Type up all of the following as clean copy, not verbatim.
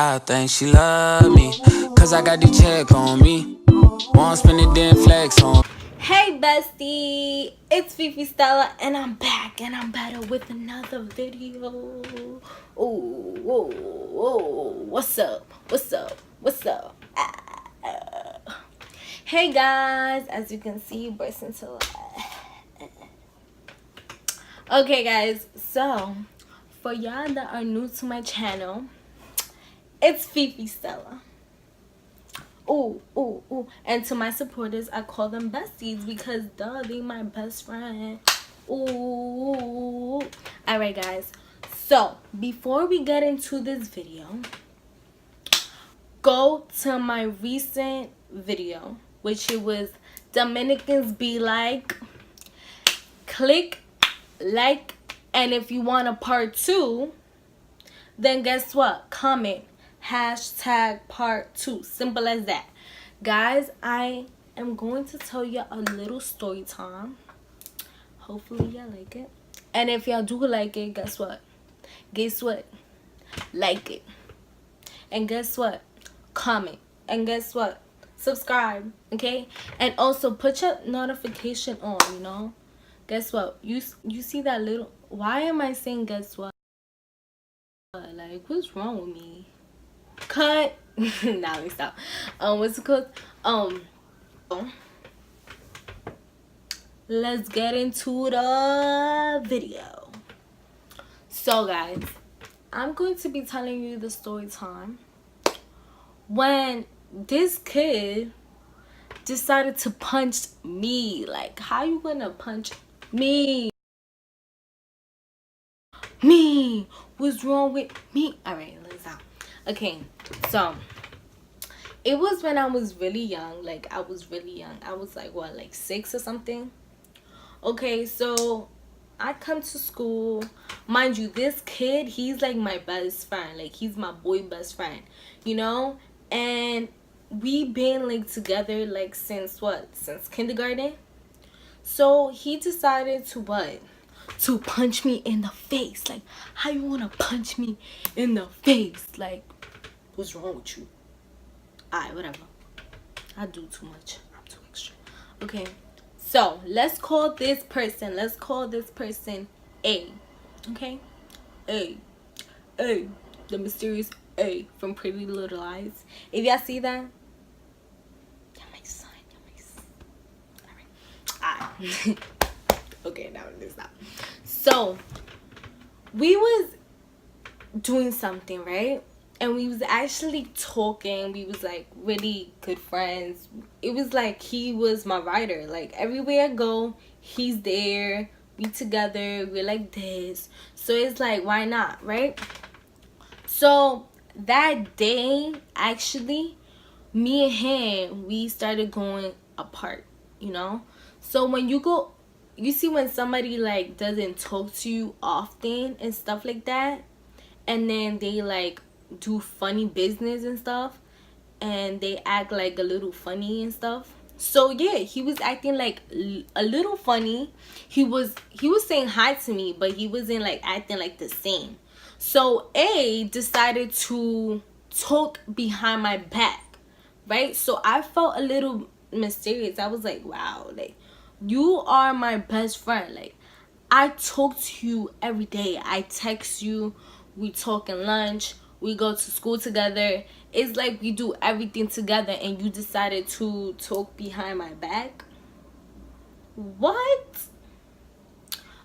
I think she love me, cause I got the check on me. Won't spend it, then flex on. Hey bestie, it's Fifi Stella and I'm back and I'm better with another video. Oh, what's up? Hey guys, as you can see, burst into life. Okay guys, so for y'all that are new to my channel, it's Fifi Stella. And to my supporters, I call them besties because duh, they my best friend. Alright guys, so before we get into this video, go to my recent video, which it was Dominicans Be Like. Click like, and if you want a part 2, then guess what? Comment #part2. Simple as that. Guys, I am going to tell you a little story time. Hopefully y'all like it. And if y'all do like it, guess what? Like it. And guess what? Comment. And guess what? Subscribe. Okay? And also put your notification on, you know? Guess what? You see that little... Why am I saying guess what? Like, what's wrong with me? Cut. Now let me stop. What's it called? Let's get into the video. So guys, I'm going to be telling you the story time when this kid decided to punch me. Like, how you gonna punch me? What's wrong with me? Alright, let's stop. Okay, so it was when I was really young. Like, I was really young. I was like, what, like 6 or something? Okay, so I come to school. Mind you, this kid, he's like my best friend. Like, he's my boy best friend, you know? And we been like together like since what? Since kindergarten. So he decided to what? To punch me in the face. Like, how you wanna punch me in the face? Like, what's wrong with you? Alright, whatever. I do too much. I'm too extra. Okay. So, let's call this person A. Okay? A. The mysterious A from Pretty Little Lies. If y'all see that, y'all my son. Alright. Okay, now let's stop. So, we was doing something, right? And we was actually talking. We was like really good friends. It was like he was my rider. Like, everywhere I go, he's there. We together. We're like this. So it's like, why not, right? So that day, actually, me and him, we started going apart, you know? So when you go, you see when somebody like doesn't talk to you often and stuff like that, and then they like do funny business and stuff, and they act like a little funny and stuff. So yeah, he was acting like a little funny. He was saying hi to me, but he wasn't like acting like the same. So A decided to talk behind my back, right? So I felt a little mysterious. I was like, wow, like, you are my best friend. Like, I talk to you every day. I text you. We talk in lunch. We go to school together. It's like we do everything together, and you decided to talk behind my back? What?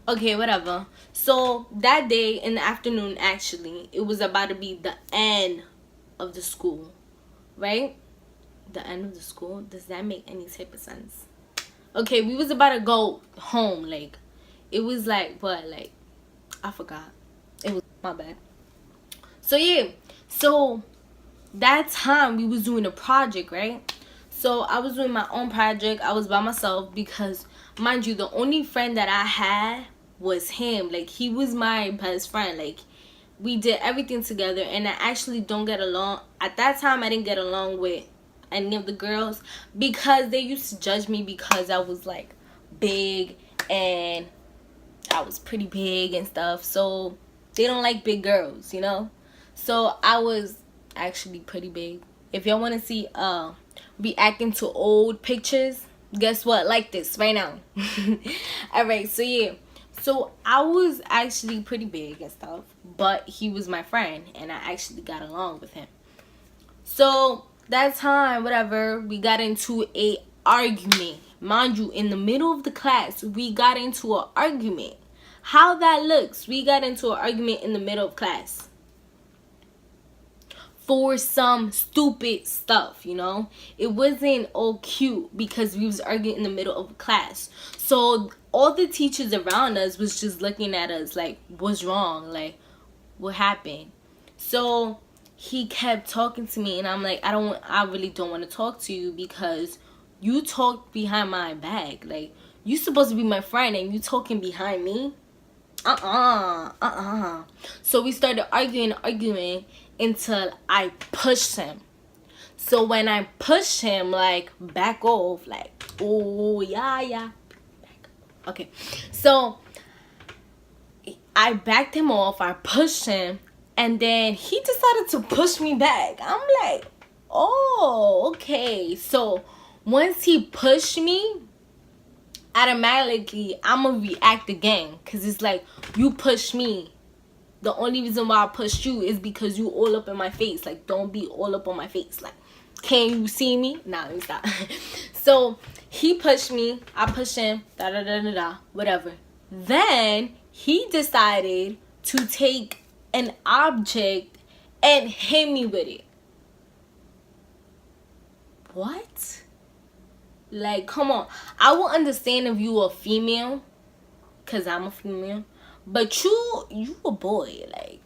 Okay, whatever. So that day in the afternoon, actually, it was about to be the end of the school, right? The end of the school? Does that make any type of sense? Okay, we was about to go home. Like, it was like, what? Like, I forgot. It was my bad. So yeah, so that time we was doing a project, right? So I was doing my own project. I was by myself because, mind you, the only friend that I had was him. Like, he was my best friend. Like, we did everything together, and I actually don't get along. At that time, I didn't get along with any of the girls because they used to judge me because I was like big and I was pretty big and stuff. So they don't like big girls, you know? So I was actually pretty big. If y'all want to see reacting to old pictures, guess what? Like this right now. Alright, so yeah. So I was actually pretty big and stuff, but he was my friend and I actually got along with him. So that time, whatever, we got into a argument. Mind you, in the middle of the class, we got into an argument. How that looks, we got into an argument in the middle of class for some stupid stuff, you know. It wasn't all cute because we was arguing in the middle of class. So all the teachers around us was just looking at us like, what's wrong? Like, what happened? So he kept talking to me and I'm like, I really don't want to talk to you because you talk behind my back. Like, you supposed to be my friend and you talking behind me? So we started arguing until I pushed him. So when I pushed him, like, back off, like, oh yeah, okay. So I backed him off, I pushed him, and then he decided to push me back. I'm like, oh, okay. So once he pushed me, automatically I'm gonna react again, because it's like, you pushed me. The only reason why I pushed you is because you all up in my face. Like, don't be all up on my face. Like, can you see me? Nah, let me stop. So he pushed me, I pushed him, whatever. Then he decided to take an object and hit me with it. What? Like, come on. I will understand if you a female, because I'm a female. But you a boy. Like,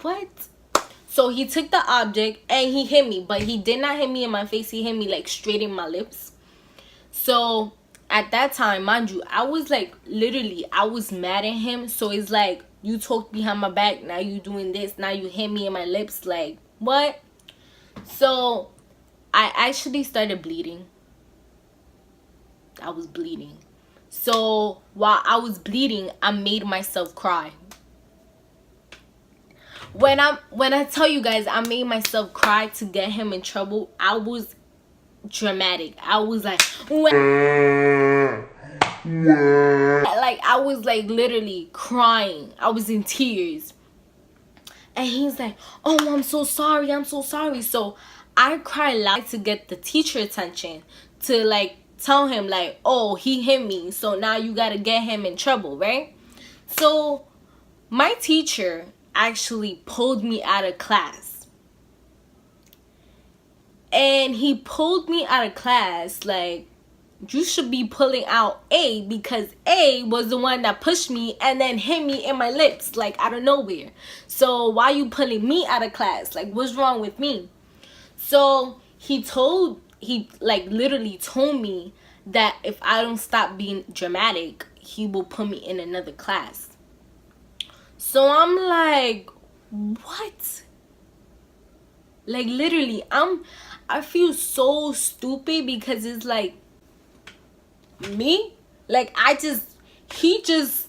what? So he took the object and he hit me. But he did not hit me in my face. He hit me, like, straight in my lips. So at that time, mind you, I was like, literally, I was mad at him. So it's like, you talked behind my back. Now you doing this. Now you hit me in my lips. Like, what? So I actually started bleeding. I was bleeding. So while I was bleeding, I made myself cry. When I tell you guys I made myself cry to get him in trouble, I was dramatic. I was like, like, I was like literally crying. I was in tears. And he's like, oh, I'm so sorry. I'm so sorry. So I cried loud to get the teacher attention, to like tell him like, oh, he hit me, so now you gotta get him in trouble, right? So my teacher actually pulled me out of class. And he pulled me out of class like, you should be pulling out A, because A was the one that pushed me and then hit me in my lips, like, out of nowhere. So why you pulling me out of class? Like, what's wrong with me? So he like literally told me that if I don't stop being dramatic, he will put me in another class. So I'm like, what? Like, literally, I feel so stupid because it's like, me? Like, he just,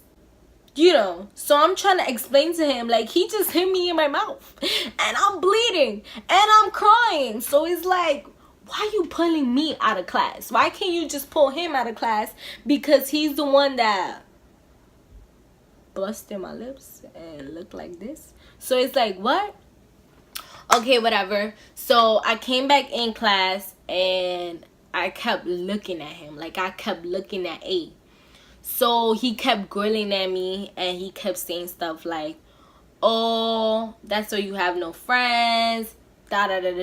you know. So I'm trying to explain to him, like, he just hit me in my mouth. And I'm bleeding. And I'm crying. So it's like, why you pulling me out of class? Why can't you just pull him out of class? Because he's the one that busted my lips and looked like this. So it's like, what? Okay, whatever. So I came back in class and I kept looking at him. Like, I kept looking at A. So he kept grilling at me and he kept saying stuff like, oh, that's why you have no friends, whatever.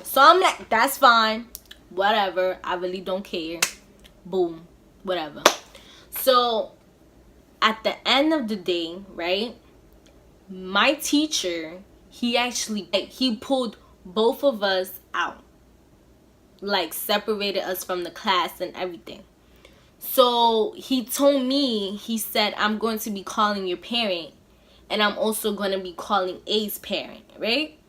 So I'm like, that's fine, whatever, I really don't care. Boom, whatever. So at the end of the day, right, my teacher, he actually, like, he pulled both of us out, like, separated us from the class and everything. So he told me, he said, I'm going to be calling your parent and I'm also going to be calling A's parent, right?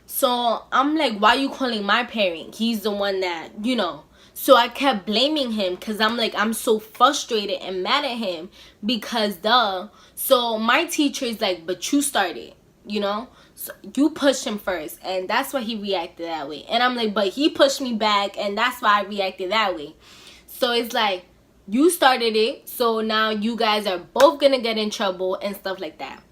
So I'm like, why are you calling my parent? He's the one that, you know. So I kept blaming him because I'm like, I'm so frustrated and mad at him because duh. So my teacher is like, but you started. you know. So you pushed him first, and that's why he reacted that way. And I'm like, but he pushed me back, and that's why I reacted that way. So it's like, you started it, so now you guys are both gonna get in trouble and stuff like that.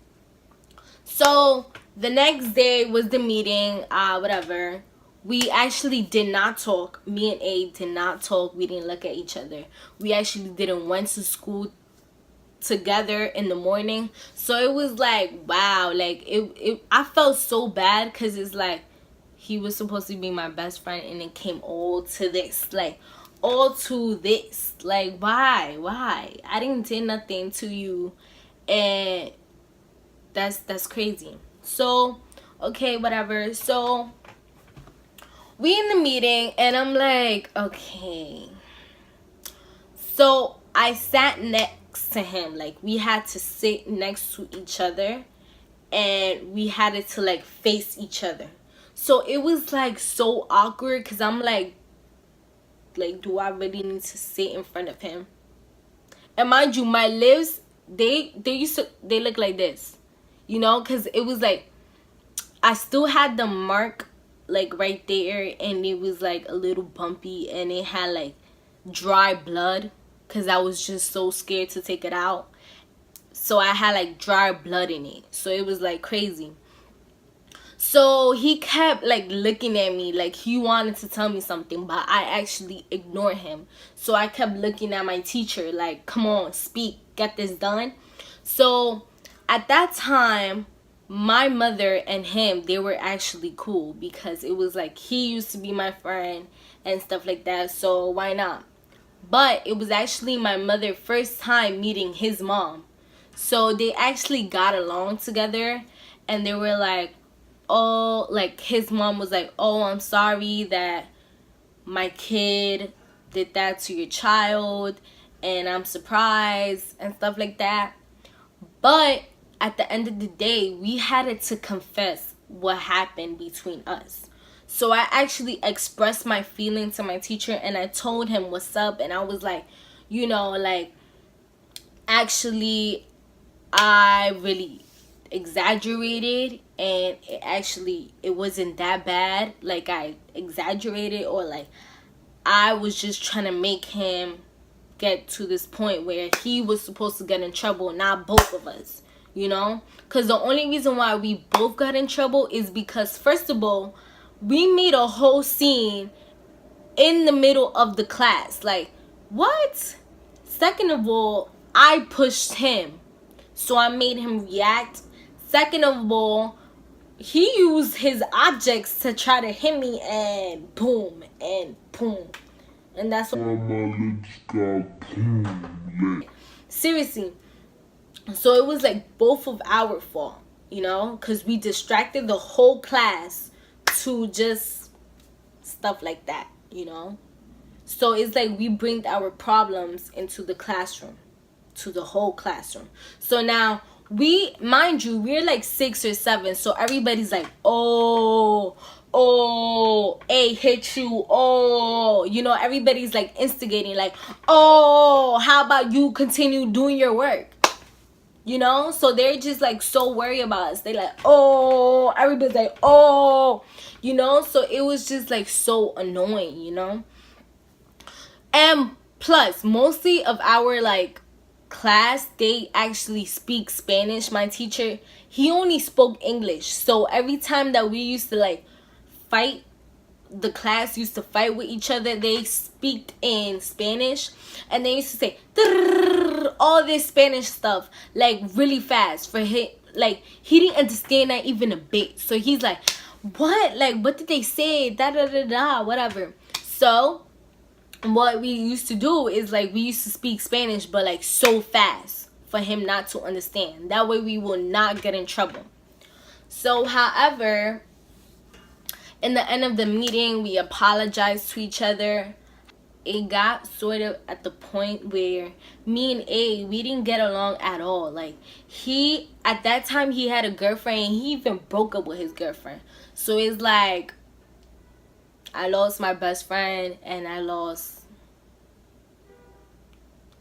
So the next day was the meeting, whatever. We actually did not talk. Me and A did not talk. We didn't look at each other. We actually didn't went to school together in the morning. So it was like, wow, like it I felt so bad, because it's like, he was supposed to be my best friend, and it came all to this. Like, all to this. Like, why I didn't say nothing to you, and that's crazy. So okay, whatever. So we in the meeting, and I'm like, okay. So I sat next to him. Like, we had to sit next to each other, and we had it to like face each other. So it was like so awkward, because I'm like, do I really need to sit in front of him? And mind you, my lips, they look like this, you know, because it was like, I still had the mark like right there, and it was like a little bumpy, and it had like dry blood, because I was just so scared to take it out. So I had like dry blood in it. So it was like crazy. So he kept like looking at me like he wanted to tell me something, but I actually ignored him. So I kept looking at my teacher like, come on, speak, get this done. So at that time, my mother and him, they were actually cool, because it was like, he used to be my friend and stuff like that, so why not? But it was actually my mother's first time meeting his mom. So they actually got along together, and they were like, oh, like his mom was like, oh, I'm sorry that my kid did that to your child, and I'm surprised and stuff like that. But at the end of the day, we had to confess what happened between us. So I actually expressed my feeling to my teacher, and I told him what's up, and I was like, you know, like, actually, I really exaggerated, and it wasn't that bad. Like, I exaggerated, or like, I was just trying to make him get to this point where he was supposed to get in trouble, not both of us, you know. Because the only reason why we both got in trouble is because, first of all, we made a whole scene in the middle of the class. Like, what? Second of all, I pushed him, so I made him react. Second of all, he used his objects to try to hit me, and boom, and boom. And that's what seriously. So it was like both of our fault, you know, because we distracted the whole class to just stuff like that, you know. So it's like we bring our problems into the classroom, to the whole classroom. So now, we, mind you, we're like 6 or 7, so everybody's like, oh, A hit you, oh, you know, everybody's like instigating, like, oh, how about you continue doing your work, you know. So they're just like so worried about us. They like, oh, everybody's like, oh, you know. So it was just like so annoying, you know. And plus, mostly of our like class, they actually speak Spanish. My teacher, he only spoke English. So every time that we used to like fight, the class used to fight with each other, they speak in Spanish, and they used to say all this Spanish stuff like really fast for him. Like, he didn't understand that even a bit. So he's like, what? Like, what did they say? Da da da da, whatever. So what we used to do is like, we used to speak Spanish, but like so fast for him not to understand. That way we will not get in trouble. So however, in the end of the meeting, we apologized to each other. It got sort of at the point where me and A, we didn't get along at all. Like, he, at that time, he had a girlfriend, and he even broke up with his girlfriend. So it's like, I lost my best friend, and I lost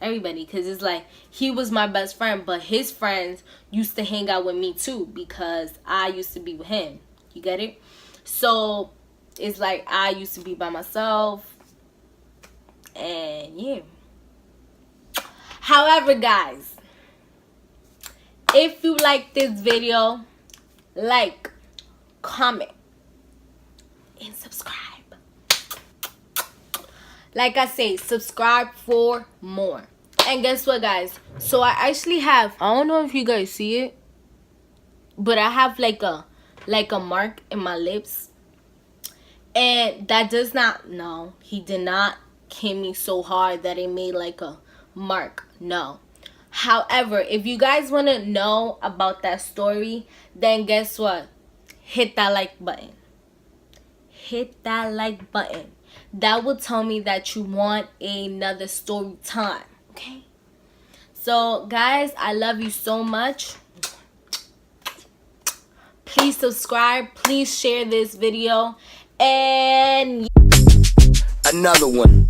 everybody, because it's like he was my best friend, but his friends used to hang out with me too because I used to be with him. You get it? So it's like I used to be by myself, and yeah. However, guys, if you like this video, like, comment, and subscribe. Like I say, subscribe for more. And guess what, guys? So I actually have, I don't know if you guys see it, but I have like a mark in my lips. And that does not, no, he did not hit me so hard that it made like a mark. No. However, if you guys want to know about that story, then guess what? Hit that like button. Hit that like button. That will tell me that you want another story time. Okay? So, guys, I love you so much. Please subscribe. Please share this video. And another one.